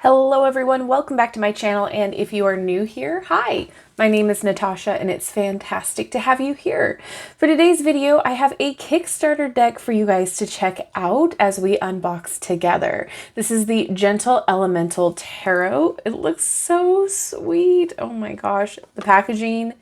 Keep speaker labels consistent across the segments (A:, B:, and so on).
A: Hello everyone, welcome back to my channel, and if you are new here, hi! My name is Natasha and it's fantastic to have you here. For today's video, I have a Kickstarter deck for you guys to check out as we unbox together. This is the Gentle Elemental Tarot. It looks so sweet. Oh my gosh, the packaging,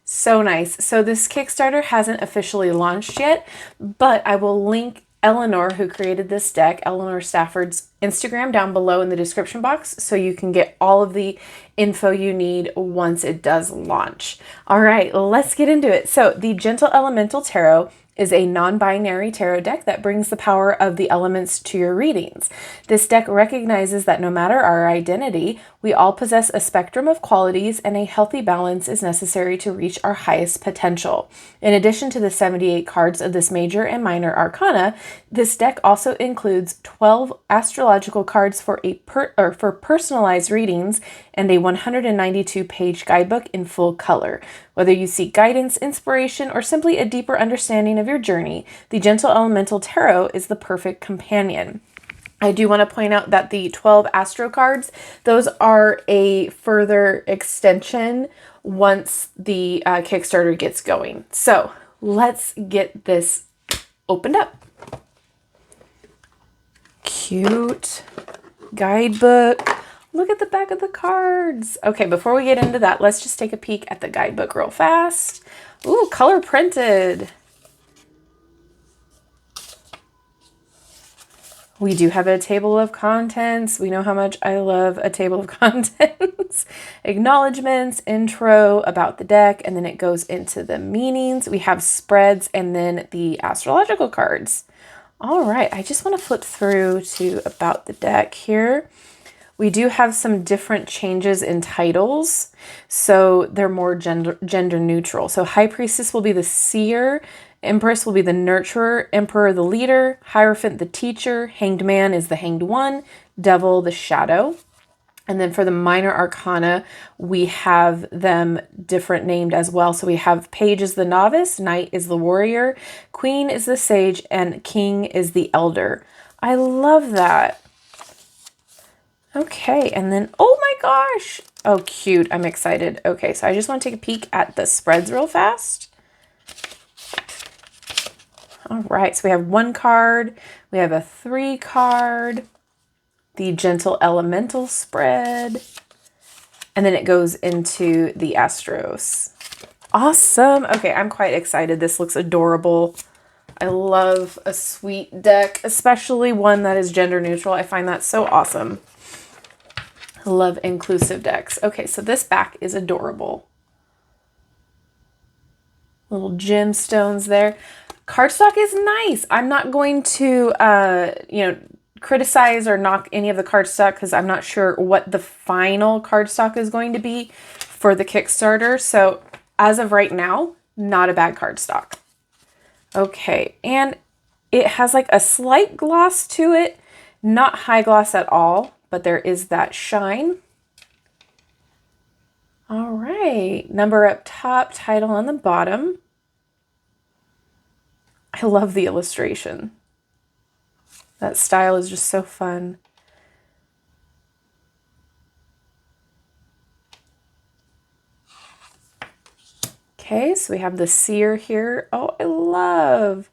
A: so nice. So this Kickstarter hasn't officially launched yet, but I will link Eleanor, who created this deck, Eleanor Stafford's Instagram down below in the description box, so you can get all of the info you need once it does launch. All right, let's get into it. So the Gentle Elemental Tarot is a non-binary tarot deck that brings the power of the elements to your readings. This deck recognizes that no matter our identity, we all possess a spectrum of qualities, and a healthy balance is necessary to reach our highest potential. In addition to the 78 cards of this major and minor arcana, this deck also includes 12 astrological cards for personalized readings and a 192-page guidebook in full color. Whether you seek guidance, inspiration, or simply a deeper understanding of your journey, the Gentle Elemental Tarot is the perfect companion. I do want to point out that the 12 Astro cards, those are a further extension once the Kickstarter gets going. So let's get this opened up. Cute guidebook. Look at the back of the cards. Okay, before we get into that, let's just take a peek at the guidebook real fast. Ooh, color printed. We do have a table of contents. We know how much I love a table of contents. Acknowledgements, intro, about the deck, and then it goes into the meanings. We have spreads and then the astrological cards. All right, I just want to flip through to about the deck here. We do have some different changes in titles, so they're more gender neutral. So High Priestess will be the seer, Empress will be the nurturer, Emperor the leader, Hierophant the teacher, Hanged Man is the hanged one, Devil the shadow. And then for the minor arcana, we have them different named as well. So we have Page is the novice, Knight is the warrior, Queen is the sage, and King is the elder. I love that. Okay, and then, oh my gosh. Oh, cute. I'm excited. Okay, so I just want to take a peek at the spreads real fast. All right, so we have 1 card. We have a 3 card. The Gentle Elemental spread. And then it goes into the Astros. Awesome. Okay, I'm quite excited. This looks adorable. I love a sweet deck, especially one that is gender neutral. I find that so awesome. I love inclusive decks. Okay, so this back is adorable. Little gemstones there. Cardstock is nice. I'm not going to, criticize or knock any of the cardstock because I'm not sure what the final cardstock is going to be for the Kickstarter. So as of right now, not a bad cardstock. Okay, and it has like a slight gloss to it, not high gloss at all, but there is that shine. All right, number up top, title on the bottom. I love the illustration. That style is just so fun. Okay, so we have the seer here. Oh, I love.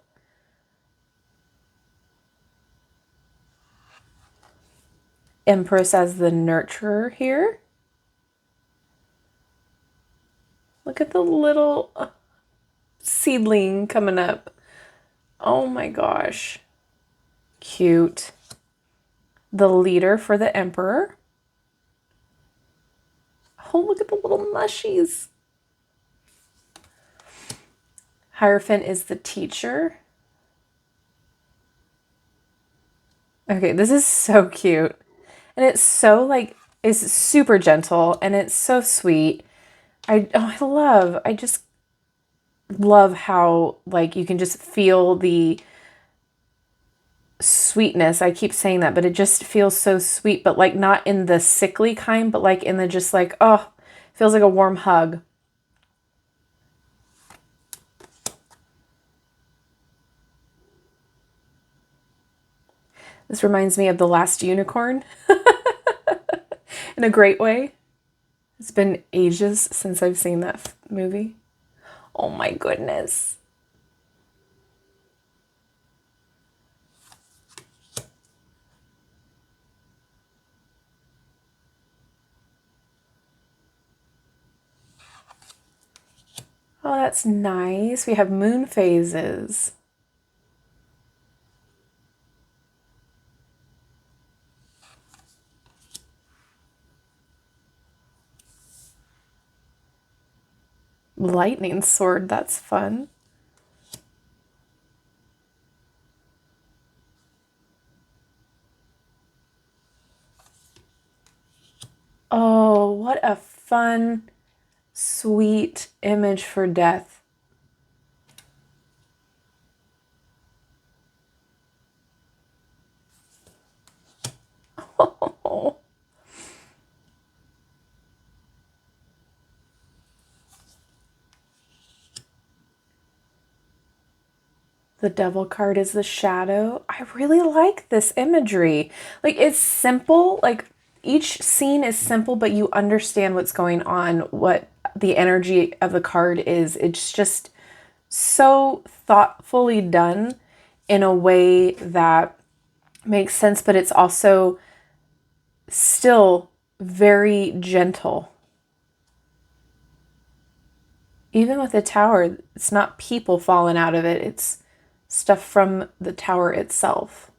A: Empress as the nurturer here. Look at the little seedling coming up. Oh my gosh. Cute. The leader for the emperor. Oh, look at the little mushies. Hierophant is the teacher. Okay, this is so cute. And it's so it's super gentle and it's so sweet. I just love how you can just feel the sweetness. I keep saying that, but it just feels so sweet, but not in the sickly kind, but in the just oh, feels like a warm hug. This reminds me of The Last Unicorn. in a great way. It's been ages since I've seen that movie. Oh my goodness. Oh, that's nice. We have moon phases. Lightning sword, that's fun. Oh, what a fun, sweet image for death. Oh. The devil card is the shadow. I really like this imagery. Like, it's simple. Like, each scene is simple, but you understand what's going on, what the energy of the card is. It's just so thoughtfully done in a way that makes sense, but it's also still very gentle. Even with the tower, it's not people falling out of it. It's stuff from the tower itself.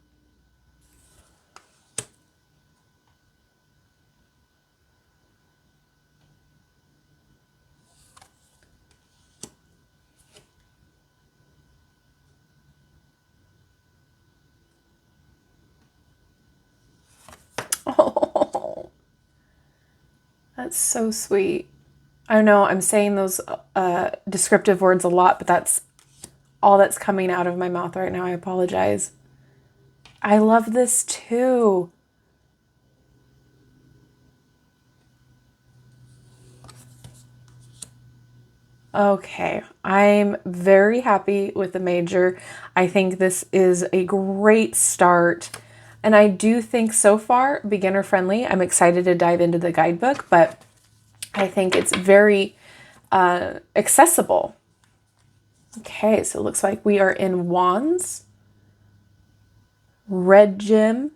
A: Oh, that's so sweet. I know I'm saying those descriptive words a lot, but that's all that's coming out of my mouth right now. I apologize. I love this too. Okay, I'm very happy with the major. I think this is a great start. And I do think so far beginner friendly. I'm excited to dive into the guidebook, but I think it's very accessible. Okay, so it looks like we are in Wands, Red Gem,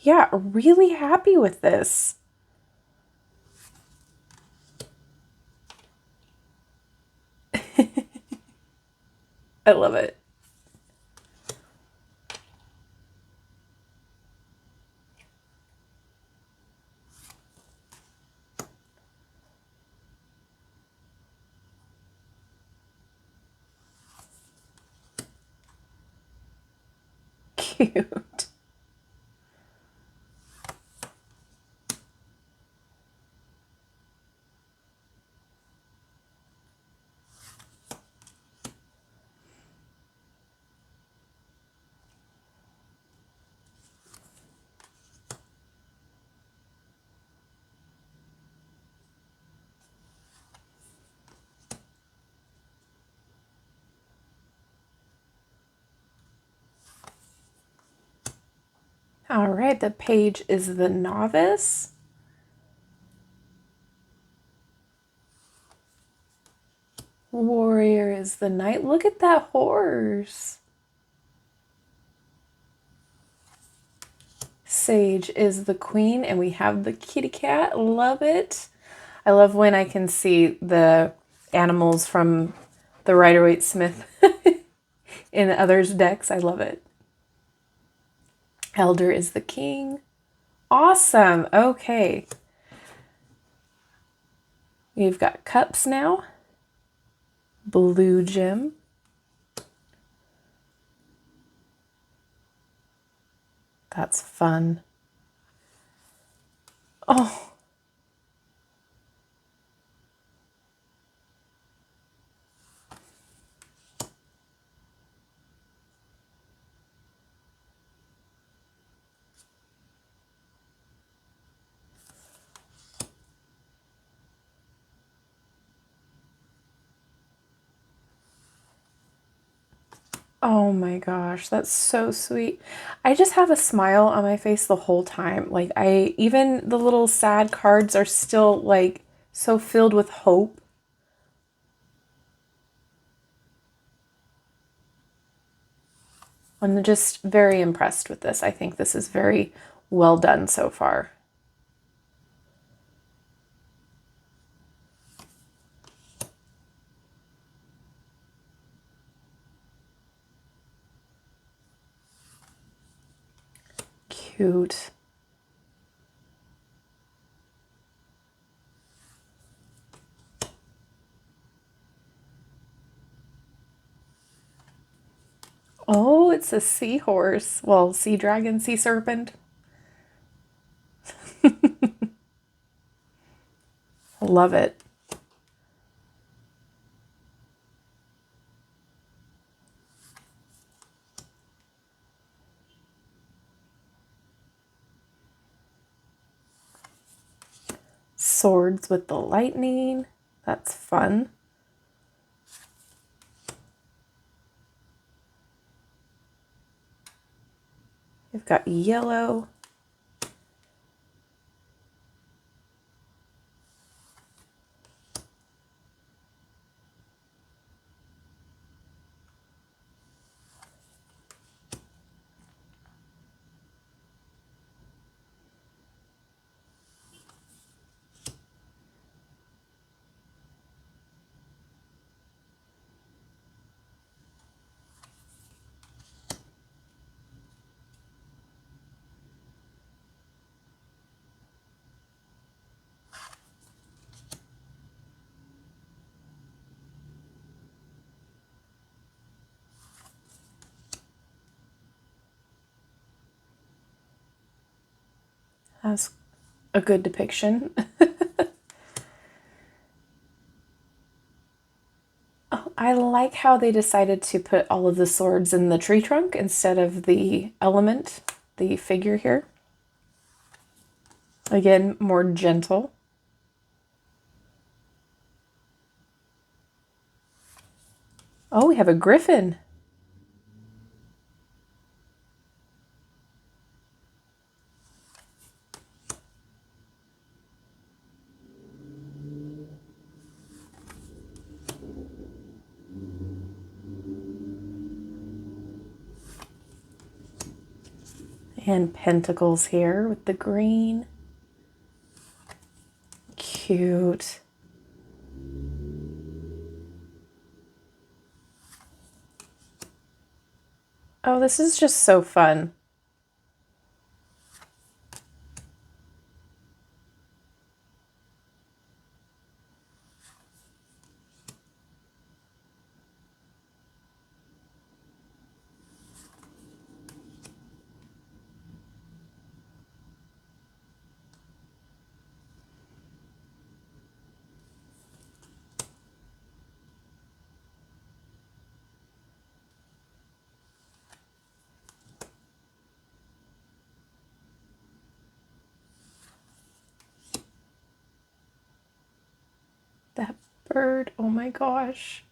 A: yeah, really happy with this. I love it. Cute. All right, the page is the Novice. Warrior is the Knight. Look at that horse. Sage is the Queen, and we have the kitty cat. Love it. I love when I can see the animals from the Rider-Waite-Smith in others' decks. I love it. Elder is the King. Awesome. Okay. We've got Cups now. Blue Gem. That's fun. Oh. Oh my gosh, that's so sweet. I just have a smile on my face the whole time. Like even the little sad cards are still like so filled with hope. I'm just very impressed with this. I think this is very well done so far. Cute. Oh, it's a seahorse. Well, sea dragon, sea serpent. Love it. Swords with the lightning. That's fun. We've got yellow. That's a good depiction. Oh, I like how they decided to put all of the swords in the tree trunk instead of the element, the figure here. Again, more gentle. Oh, we have a griffin. And pentacles here with the green. Cute. Oh, this is just so fun. That bird, oh my gosh.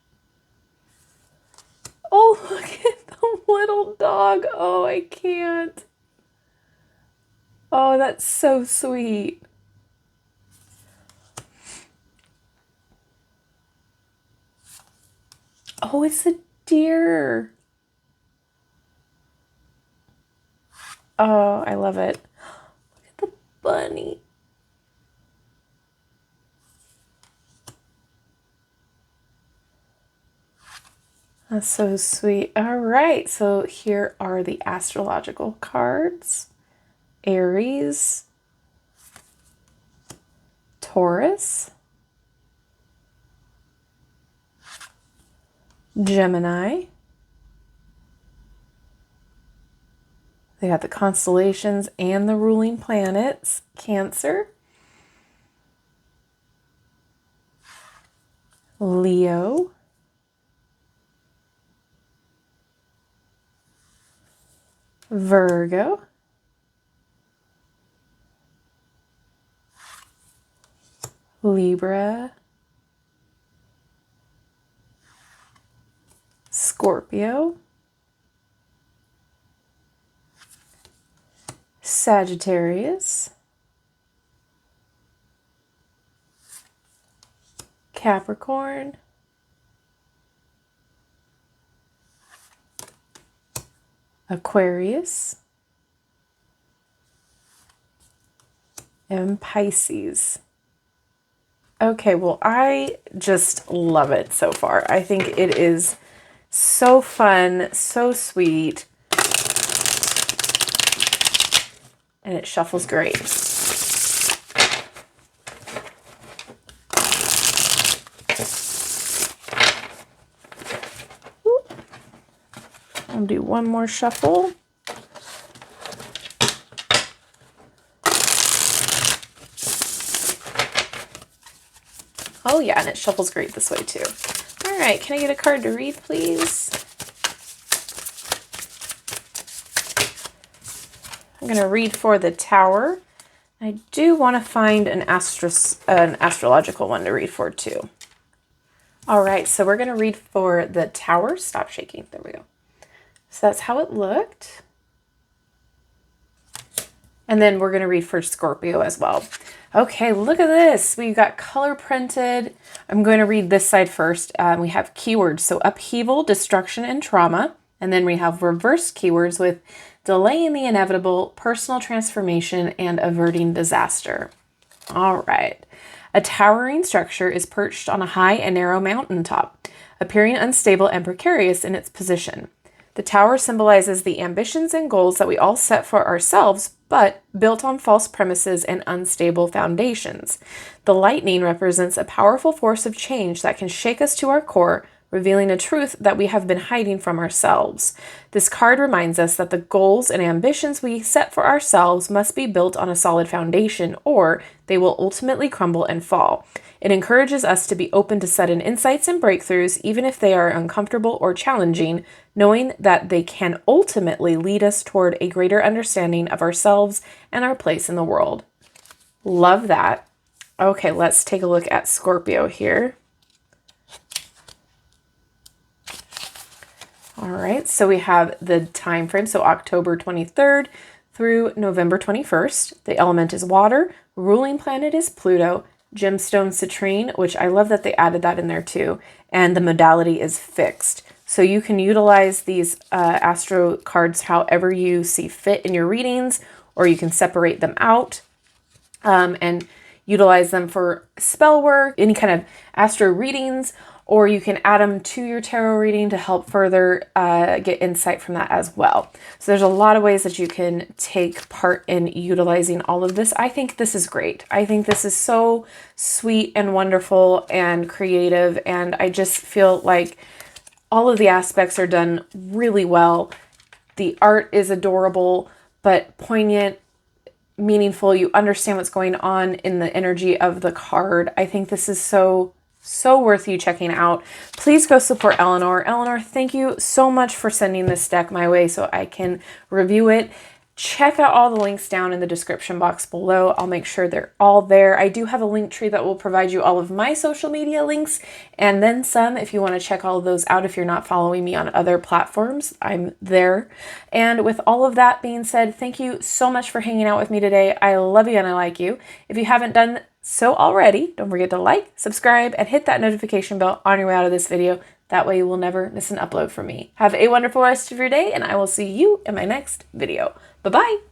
A: Oh, look at the little dog. Oh, I can't. Oh, that's so sweet. Oh, it's a deer. Oh, I love it. Look at the bunny. That's so sweet. All right, so here are the astrological cards. Aries, Taurus, Gemini. They got the constellations and the ruling planets. Cancer, Leo, Virgo, Libra, Scorpio, Sagittarius, Capricorn, Aquarius, and Pisces. Okay, well, I just love it so far. I think it is so fun, so sweet, and it shuffles great. I'll do one more shuffle. Oh yeah, and it shuffles great this way too. All right, can I get a card to read, please? I'm going to read for the Tower. I do want to find an astrological one to read for too. All right, so we're going to read for the Tower. Stop shaking. There we go. So that's how it looked. And then we're going to read for Scorpio as well. Okay, look at this. We've got color printed. I'm going to read this side first. We have keywords. So upheaval, destruction, and trauma. And then we have reverse keywords with delaying the inevitable, personal transformation, and averting disaster. All right. A towering structure is perched on a high and narrow mountaintop, appearing unstable and precarious in its position. The tower symbolizes the ambitions and goals that we all set for ourselves, but built on false premises and unstable foundations. The lightning represents a powerful force of change that can shake us to our core, revealing a truth that we have been hiding from ourselves. This card reminds us that the goals and ambitions we set for ourselves must be built on a solid foundation, or they will ultimately crumble and fall. It encourages us to be open to sudden insights and breakthroughs, even if they are uncomfortable or challenging, knowing that they can ultimately lead us toward a greater understanding of ourselves and our place in the world. Love that. Okay, let's take a look at Scorpio here. All right, so we have the time frame, so October 23rd through November 21st. The element is water, ruling planet is Pluto, gemstone citrine, which I love that they added that in there too, and the modality is fixed. So you can utilize these astro cards however you see fit in your readings, or you can separate them out and utilize them for spell work, any kind of astro readings, or you can add them to your tarot reading to help further get insight from that as well. So there's a lot of ways that you can take part in utilizing all of this. I think this is great. I think this is so sweet and wonderful and creative, and I just feel like all of the aspects are done really well. The art is adorable, but poignant, meaningful. You understand what's going on in the energy of the card. I think this is so worth you checking out. Please go support Eleanor. Eleanor, thank you so much for sending this deck my way so I can review it. Check out all the links down in the description box below. I'll make sure they're all there. I do have a link tree that will provide you all of my social media links and then some if you want to check all of those out. If you're not following me on other platforms, I'm there. And with all of that being said, thank you so much for hanging out with me today. I love you and I like you. If you haven't done so already, don't forget to like, subscribe, and hit that notification bell on your way out of this video. That way you will never miss an upload from me. Have a wonderful rest of your day, and I will see you in my next video. Bye-bye.